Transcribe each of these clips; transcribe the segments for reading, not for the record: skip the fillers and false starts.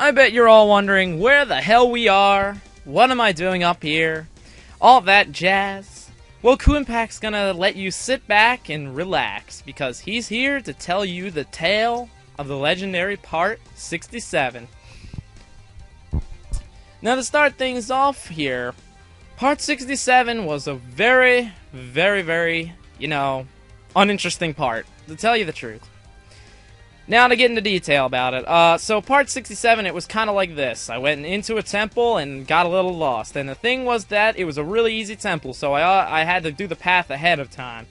I bet you're all wondering where the hell we are, what am I doing up here, all that jazz. Well, DCOoE's gonna let you sit back and relax, because he's here to tell you the tale of the legendary Part 67. Now, to start things off here, Part 67 was a very, uninteresting part, to tell you the truth. Now to get into detail about it. So Part 67, it was kind of like this. I went into a temple and got a little lost. And the thing was that it was a really easy temple, so I had to do the path ahead of time.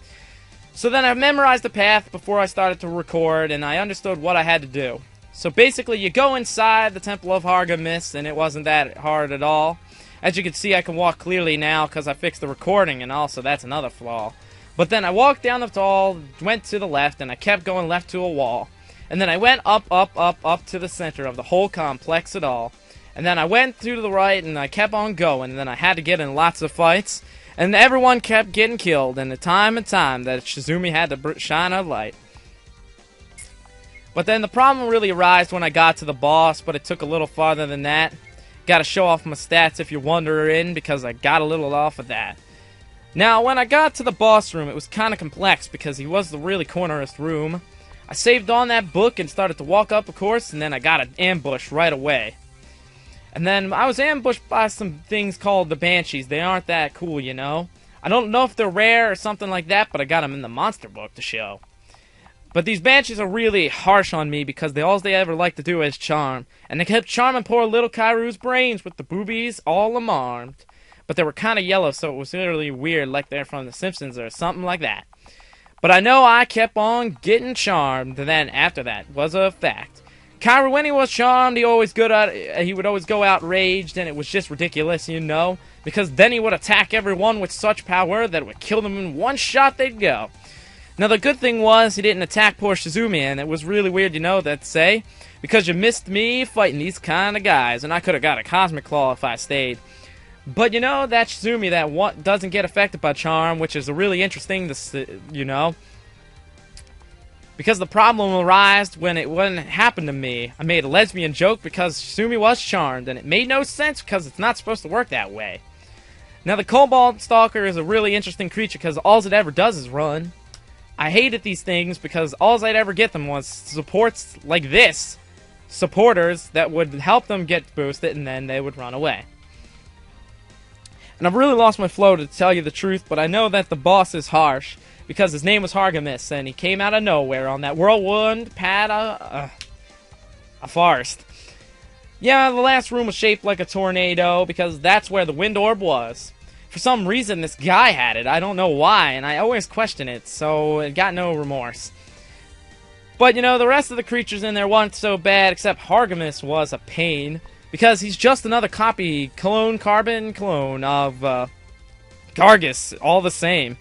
So then I memorized the path before I started to record, and I understood what I had to do. So basically, you go inside the Temple of Hargamis, and it wasn't that hard at all. As you can see, I can walk clearly now because I fixed the recording, and also that's another flaw. But then I walked down the hall, went to the left, and I kept going left to a wall. And then I went up to the center of the whole complex at all. And then I went to the right, and I kept on going. And then I had to get in lots of fights. And everyone kept getting killed. And time that Shizumi had to shine a light. But then the problem really arose when I got to the boss. But it took a little farther than that. Gotta show off my stats if you're wondering, because I got a little off of that. Now, when I got to the boss room, it was kind of complex, because he was the really cornerest room. I saved on that book and started to walk up, of course, and then I got an ambush right away. And then I was ambushed by some things called the Banshees. They aren't that cool, you know. I don't know if they're rare or something like that, but I got them in the monster book to show. But these Banshees are really harsh on me because all they ever like to do is charm. And they kept charming poor little Kairu's brains with the boobies all alarmed. But they were kind of yellow, so it was really weird, like they're from The Simpsons or something like that. But I know I kept on getting charmed, and then after that was a fact. Kairu, when he was charmed, he would always go outraged, and it was just ridiculous, you know, because then he would attack everyone with such power that it would kill them in one shot they'd go. Now, the good thing was he didn't attack poor Shizumi, and it was really weird, you know, that say, because you missed me fighting these kind of guys, and I could have got a Cosmic Claw if I stayed. But, you know, that Shizumi that doesn't get affected by charm, which is a really interesting, you know. Because the problem arose when it wouldn't happen to me. I made a lesbian joke because Shizumi was charmed, and it made no sense because it's not supposed to work that way. Now, the Cobalt Stalker is a really interesting creature because all it ever does is run. I hated these things because all I'd ever get them was supports like this. Supporters that would help them get boosted, and then they would run away. And I've really lost my flow to tell you the truth, but I know that the boss is harsh, because his name was Hargamis, and he came out of nowhere on that whirlwind pad a forest. Yeah, the last room was shaped like a tornado, because that's where the wind orb was. For some reason, this guy had it. I don't know why, and I always question it, so it got no remorse. But, you know, the rest of the creatures in there weren't so bad, except Hargamis was a pain. Because he's just another carbon clone of Gargus, all the same.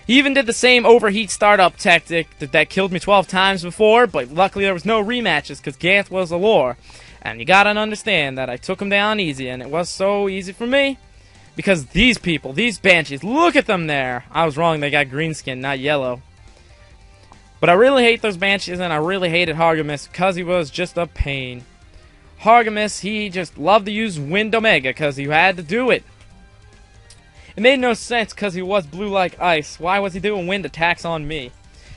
He even did the same overheat startup tactic that killed me 12 times before, but luckily there was no rematches because Ganth was a lore. And you gotta understand that I took him down easy, and it was so easy for me. Because these people, these Banshees, look at them there! I was wrong, they got green skin, not yellow. But I really hate those Banshees, and I really hated Hargamis because he was just a pain. Hargamis, he just loved to use Wind Omega because he had to do it. It made no sense because he was blue like ice. Why was he doing wind attacks on me?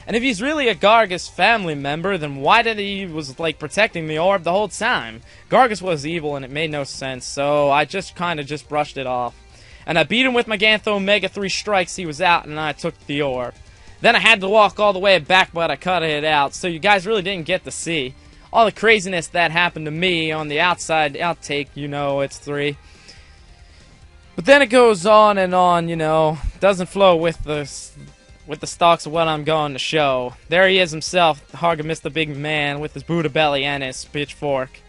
And if he's really a Gargus family member, then why did he was like protecting the orb the whole time? Gargus was evil and it made no sense, so I just kind of just brushed it off. And I beat him with my Ganth Omega 3 strikes, he was out, and I took the orb. Then I had to walk all the way back, but I cut it out, so you guys really didn't get to see all the craziness that happened to me on the outside outtake, you know, it's 3. But then it goes on and on, you know, doesn't flow with the stalks of what I'm going to show. There he is himself, Hargamis the big man, with his Buddha belly and his pitchfork.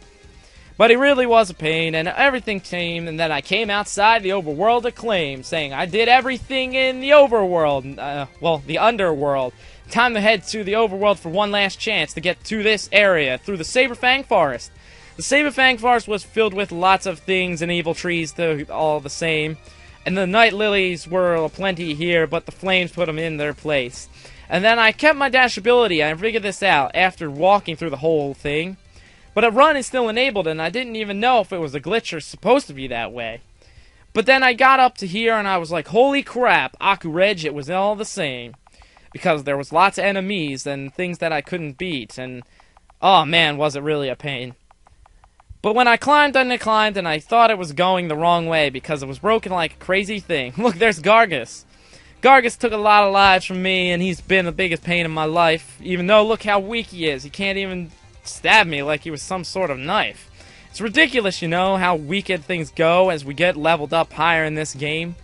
But he really was a pain, and everything came, and then I came outside the overworld acclaim, saying I did everything in the overworld, well, the underworld. Time to head to the overworld for one last chance to get to this area through the Saberfang Forest. The Saberfang Forest was filled with lots of things and evil trees, all the same. And the night lilies were plenty here, but the flames put them in their place. And then I kept my dash ability. I figured this out after walking through the whole thing. But a run is still enabled, and I didn't even know if it was a glitch or supposed to be that way. But then I got up to here, and I was like, holy crap, Aku-Reg, it was all the same. Because there was lots of enemies and things that I couldn't beat, and oh man, was it really a pain. But when I climbed and I climbed, and I thought it was going the wrong way because it was broken like a crazy thing. Look, there's Gargus. Gargus took a lot of lives from me, and he's been the biggest pain in my life. Even though, look how weak he is. He can't even stab me like he was some sort of knife. It's ridiculous, you know, how wicked things go as we get leveled up higher in this game.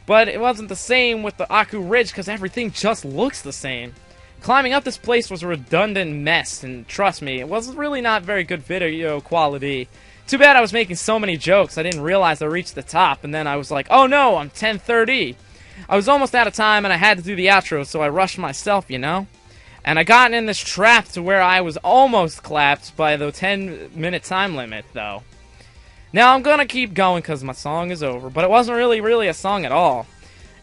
But it wasn't the same with the Aku-Reg because everything just looks the same. Climbing up this place was a redundant mess, and trust me, it was really not very good video quality. Too bad I was making so many jokes, I didn't realize I reached the top, and then I was like, oh no, I'm 10:30. I was almost out of time, and I had to do the outro, so I rushed myself, you know? And I got in this trap to where I was almost clapped by the 10-minute time limit, though. Now, I'm gonna keep going because my song is over, but it wasn't really a song at all.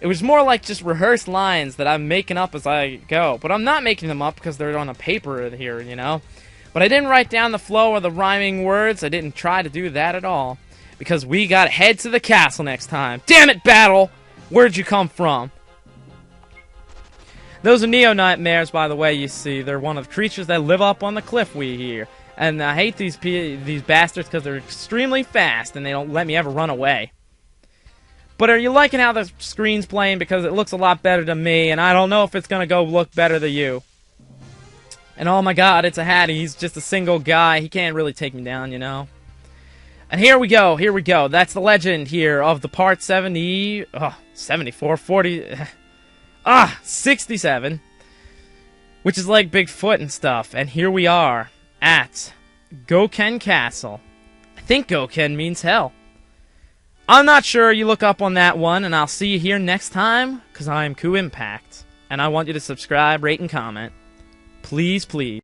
It was more like just rehearsed lines that I'm making up as I go. But I'm not making them up because they're on a paper here, you know? But I didn't write down the flow or the rhyming words. I didn't try to do that at all. Because we gotta head to the castle next time. Damn it, Battle! Where'd you come from? Those are Neo Nightmares, by the way, you see. They're one of the creatures that live up on the cliff we hear. And I hate these bastards because they're extremely fast and they don't let me ever run away. But are you liking how the screen's playing? Because it looks a lot better to me, and I don't know if it's gonna go look better to you. And oh my god, it's a Hattie. He's just a single guy. He can't really take me down, you know? And here we go. That's the legend here of the part 74, 40... 67. Which is like Bigfoot and stuff. And here we are at Goken Castle. I think Goken means hell. I'm not sure. You look up on that one, and I'll see you here next time, because I am DCOoE Impact. And I want you to subscribe, rate, and comment. Please, please.